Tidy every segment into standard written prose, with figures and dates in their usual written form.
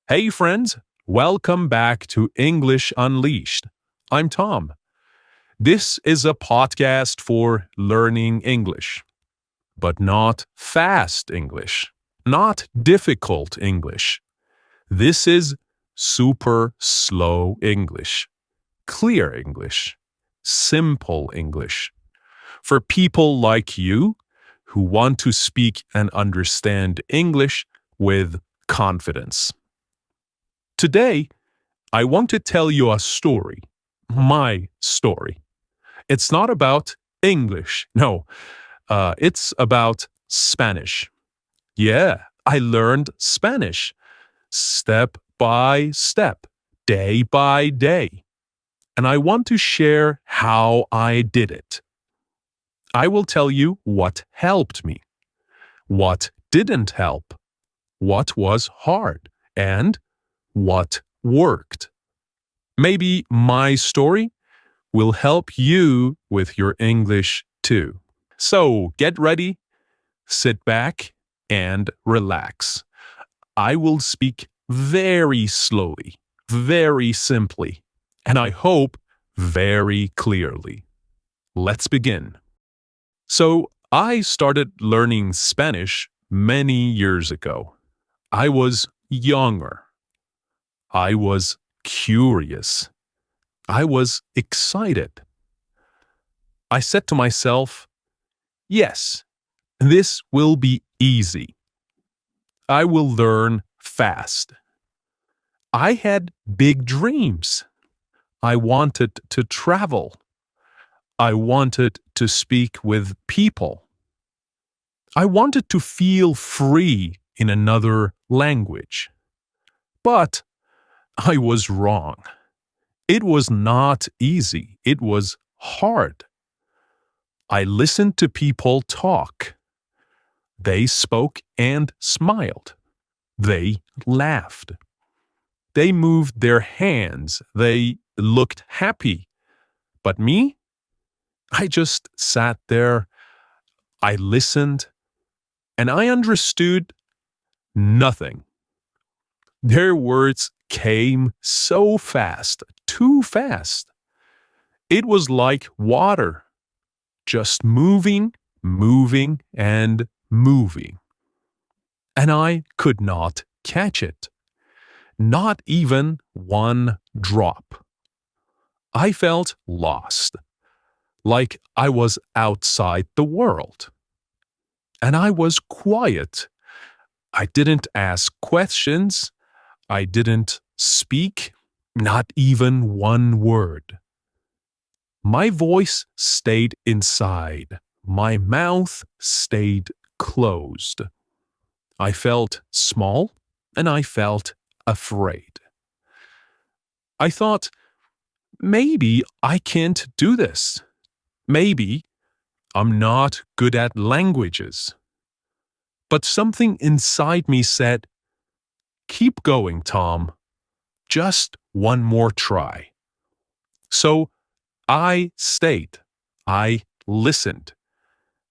Hey friends, welcome back to English Unleashed. I'm Tom. This is a podcast for learning English, but not fast English, not difficult English. This is super slow English, clear English, simple English. For people like you who want to speak and understand English with confidence. Today, I want to tell you a story, my story. It's not about English, no, it's about Spanish. Yeah, I learned Spanish step by step, day by day. And I want to share how I did it. I will tell you what helped me, what didn't help, what was hard, and what worked. Maybe my story will help you with your English too. So get ready, sit back, and relax. I will speak very slowly, very simply, and I hope very clearly. Let's begin. So I started learning Spanish many years ago. I was younger. I was curious. I was excited. I said to myself, yes, this will be easy. I will learn fast. I had big dreams. I wanted to travel. I wanted to speak with people. I wanted to feel free in another language. But I was wrong. It was not easy. It was hard. I listened to people talk. They spoke and smiled. They laughed. They moved their hands. They looked happy. But me? I just sat there. I listened. And I understood nothing. Their words came so fast, too fast. It was like water, just moving, moving, and moving. And I could not catch it. Not even one drop. I felt lost, like I was outside the world. And I was quiet. I didn't ask questions. I didn't speak, not even one word. My voice stayed inside. My mouth stayed closed. I felt small and I felt afraid. I thought, maybe I can't do this. Maybe I'm not good at languages. But something inside me said, keep going, Tom. Just one more try. So I stayed. I listened.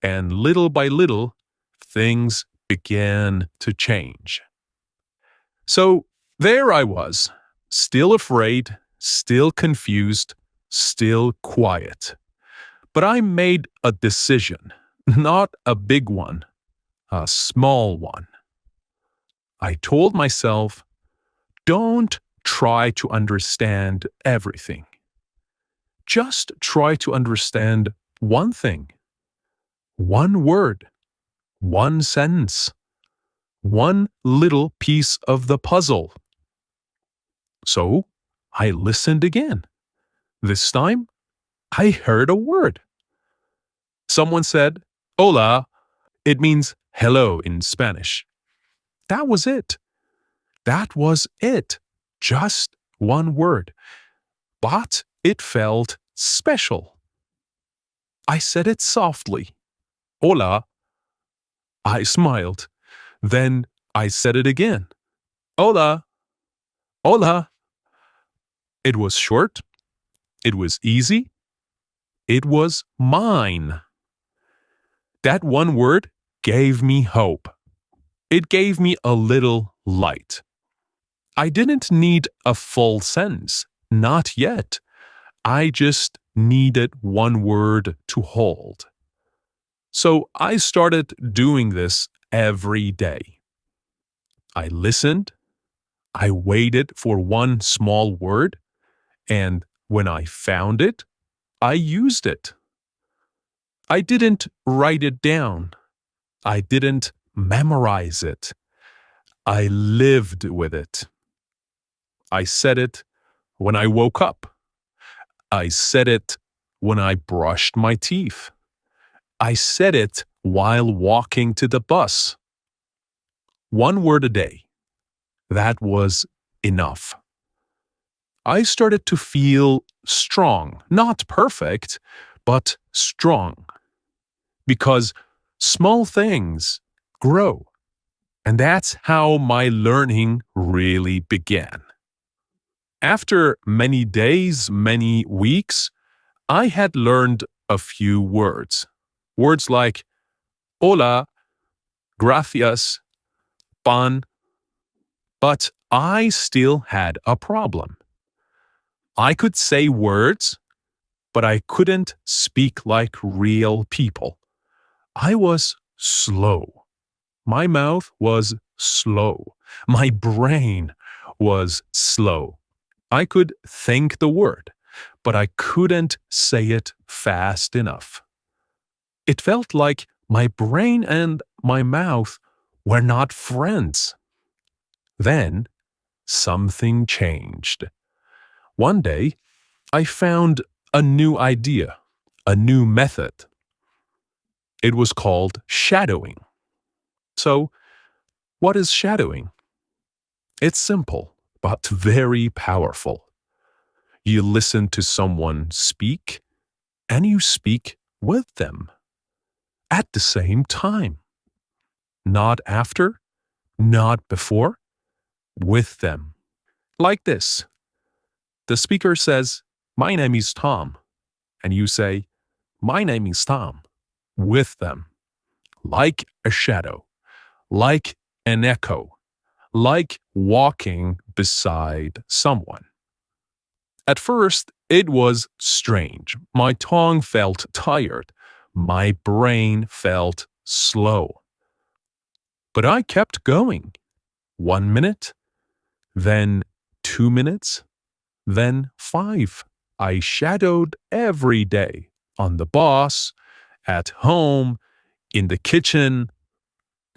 And little by little, things began to change. So there I was, still afraid, still confused, still quiet. But I made a decision, not a big one, a small one. I told myself, don't try to understand everything. Just try to understand one thing, one word, one sentence, one little piece of the puzzle. So I listened again. This time, I heard a word. Someone said, hola. It means hello in Spanish. That was it. That was it. Just one word. But it felt special. I said it softly. Hola. I smiled. Then I said it again. Hola. Hola. It was short. It was easy. It was mine. That one word gave me hope. It gave me a little light. I didn't need a full sentence. Not yet. I just needed one word to hold. So I started doing this every day. I listened, I waited for one small word, and when I found it, I used it. I didn't write it down. I didn't memorize it. I lived with it. I said it when I woke up. I said it when I brushed my teeth. I said it while walking to the bus. One word a day. That was enough. I started to feel strong, not perfect, but strong. Because small things grow. And that's how my learning really began. After many days, many weeks, I had learned a few words. Words like hola, gracias, pan. But I still had a problem. I could say words, but I couldn't speak like real people. I was slow. My mouth was slow. My brain was slow. I could think the word, but I couldn't say it fast enough. It felt like my brain and my mouth were not friends. Then something changed. One day, I found a new idea, a new method. It was called shadowing. So, what is shadowing? It's simple, but very powerful. You listen to someone speak, and you speak with them at the same time. Not after, not before, with them. Like this. The speaker says, "My name is Tom," and you say, "My name is Tom," with them. Like a shadow, like an echo, like walking beside someone. At first, it was strange. My tongue felt tired. My brain felt slow. But I kept going. 1 minute, then 2 minutes, then 5. I shadowed every day, on the bus, at home, in the kitchen,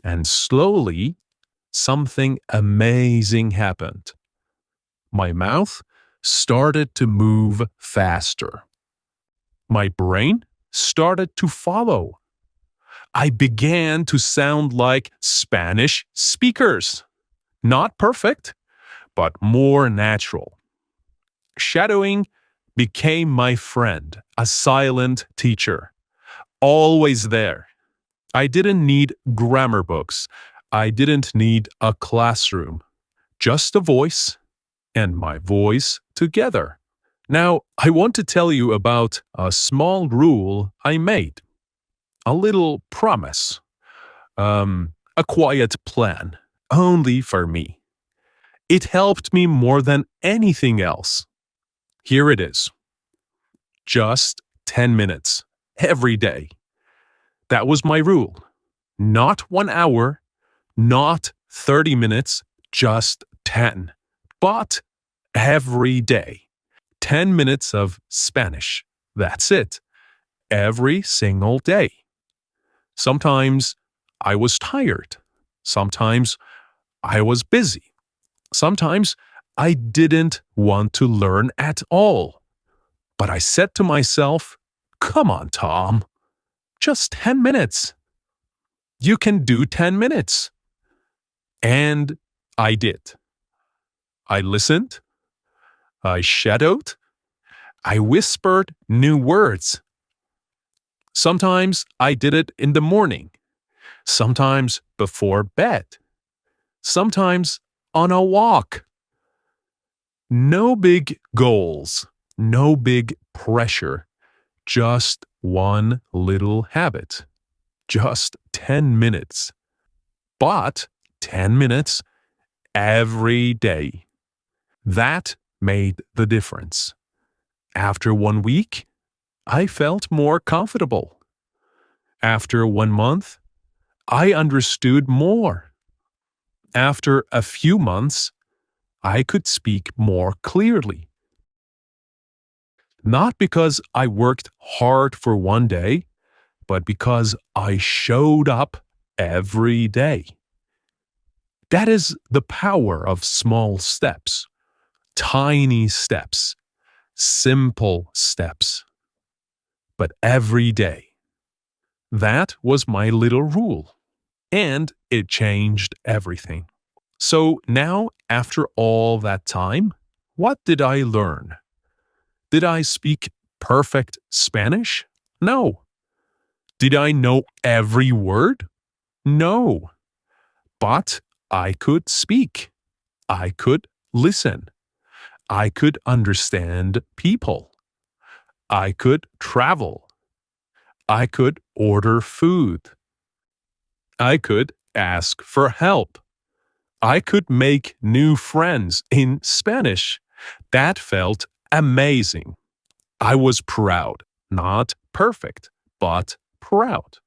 and slowly something amazing happened. My mouth started to move faster. My brain started to follow. I began to sound like Spanish speakers. Not perfect, but more natural. Shadowing became my friend, a silent teacher, always there. I didn't need grammar books. I didn't need a classroom. Just a voice and my voice together. Now, I want to tell you about a small rule I made. A little promise. A quiet plan. Only for me. It helped me more than anything else. Here it is. Just 10 minutes. Every day. That was my rule. Not 1 hour. Not 30 minutes. Just 10. But every day. 10 minutes of Spanish. That's it. Every single day. Sometimes I was tired. Sometimes I was busy. Sometimes I didn't want to learn at all. But I said to myself, "Come on, Tom. Just 10 minutes. You can do 10 minutes." And I did. I listened. I shadowed. I whispered new words. Sometimes I did it in the morning. Sometimes before bed. Sometimes on a walk. No big goals. No big pressure. Just one little habit. Just 10 minutes. But 10 minutes every day. That made the difference. After 1 week, I felt more comfortable. After 1 month, I understood more. After a few months, I could speak more clearly. Not because I worked hard for one day, but because I showed up every day. That is the power of small steps, tiny steps, simple steps, but every day. That was my little rule, and it changed everything. So now, after all that time, what did I learn? Did I speak perfect Spanish? No. Did I know every word? No. But I could speak. I could listen. I could understand people. I could travel. I could order food. I could ask for help. I could make new friends in Spanish. That felt amazing. I was proud. Not perfect, but proud.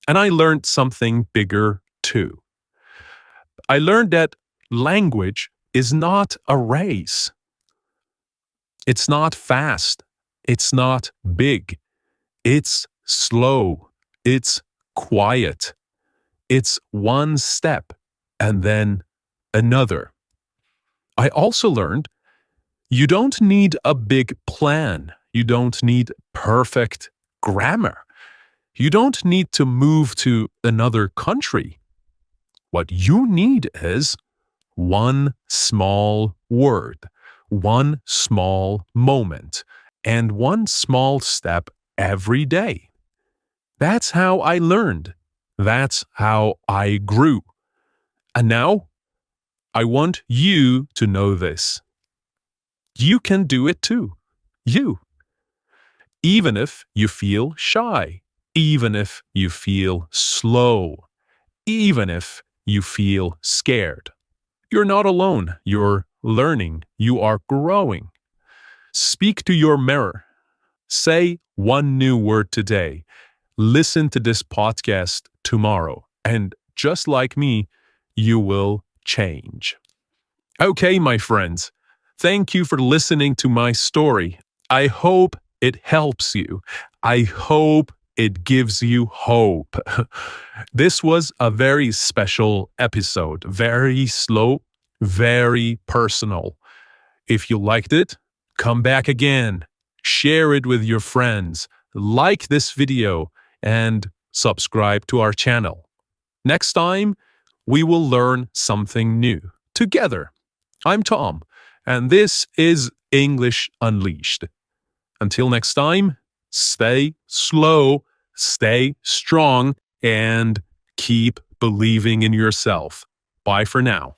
And I learned something bigger too. I learned that language is not a race. It's not fast. It's not big. It's slow. It's quiet. It's one step and then another. I also learned you don't need a big plan. You don't need perfect grammar. You don't need to move to another country. What you need is one small word, one small moment, and one small step every day. That's how I learned. That's how I grew. And now, I want you to know this. You can do it too. You. Even if you feel shy, even if you feel slow, even if you feel scared. You're not alone. You're learning. You are growing. Speak to your mirror. Say one new word today. Listen to this podcast tomorrow. And just like me, you will change. Okay, my friends. Thank you for listening to my story. I hope it helps you. I hope it gives you hope. This was a very special episode, very slow, very personal. If you liked it, come back again. Share it with your friends. Like this video and subscribe to our channel. Next time, we will learn something new together. I'm Tom, and this is English Unleashed. Until next time, stay slow, stay strong, and keep believing in yourself. Bye for now.